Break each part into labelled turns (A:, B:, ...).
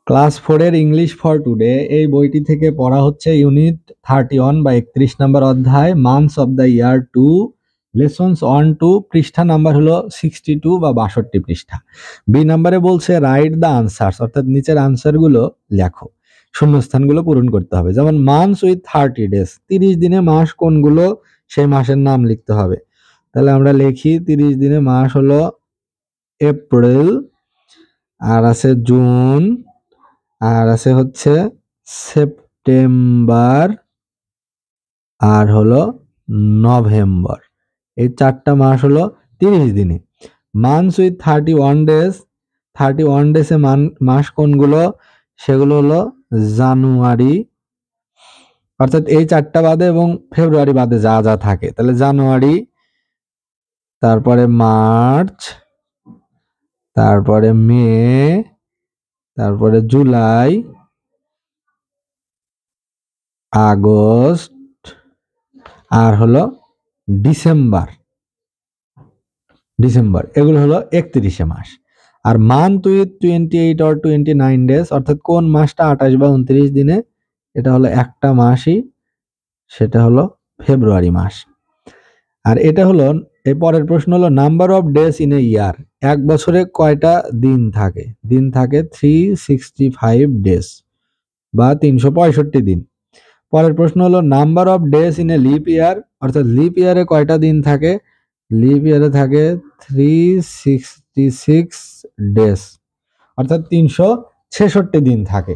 A: Class 4 এর English for today এই বইটি থেকে পড়া হচ্ছে ইউনিট 31 বা 31 নম্বর অধ্যায় months of the year 2 lessons 1-2 পৃষ্ঠা নাম্বার হলো 62 বা 62 পৃষ্ঠা। বি নাম্বারে বলছে রাইট দ্য আনসার্স, অর্থাৎ নিচের আনসারগুলো লেখো, শূন্যস্থানগুলো পূরণ করতে হবে। যেমন মান্থস উইথ 30 ডেজ, 30 দিনে মাস কোনগুলো সেই মাসের নাম লিখতে হবে। তাহলে আমরা লিখি 30 দিনে মাস হলো এপ্রিল, আর আছে জুন, আর আছে হচ্ছে সেপ্টেম্বর, আর হলো নভেম্বর। এই 4টা মাস হলো 30 দিনে। মান্থস উইথ 31 ডেজ, 31 ডেজে মাস কোনগুলো, সেগুলো হলো জানুয়ারি, অর্থাৎ এই 4টা বাদে এবং ফেব্রুয়ারি বাদে যা যা থাকে, তাহলে জানুয়ারি, তারপরে মার্চ, তারপরে মে, তারপরে জুলাই, আগস্ট, আর হলো ডিসেম্বর। এগুলো হলো 31 মাস। আর মান্থ উইথ 28 অর 29 ডেজ, অর্থাৎ কোন মাসটা 28 বা 29 দিনে, এটা হলো একটা মাসই, সেটা হলো ফেব্রুয়ারি মাস। আর এটা হলো এই পরের প্রশ্ন হলো number of days in a year, এক বছরে কয়টা দিন থাকে? দিন থাকে 365 ডেজ বা 365 দিন। পরের প্রশ্ন হলো number of days in a leap ইয়ার, অর্থাৎ লিপ ইয়ারে কয়টা দিন থাকে? লিপ ইয়ারে থাকে 366 ডেজ, অর্থাৎ 366 দিন থাকে।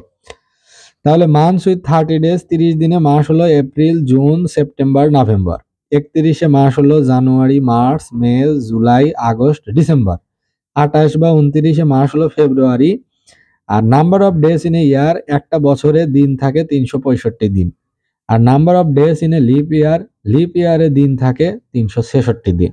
A: তাহলে মান্থস উইথ 30 ডেজ, 30 দিনে মাস হলো এপ্রিল, জুন, সেপ্টেম্বর, নভেম্বর। 31 মাস হলো January, March, May, July, August, December. 28 বা 29 মাস হলো ফেব্রুয়ারি। আর number of days in a year, একটা বছরে দিন থাকে 365 দিন। আর number of days in a leap year, leap ইয়ারে দিন থাকে 366 দিন।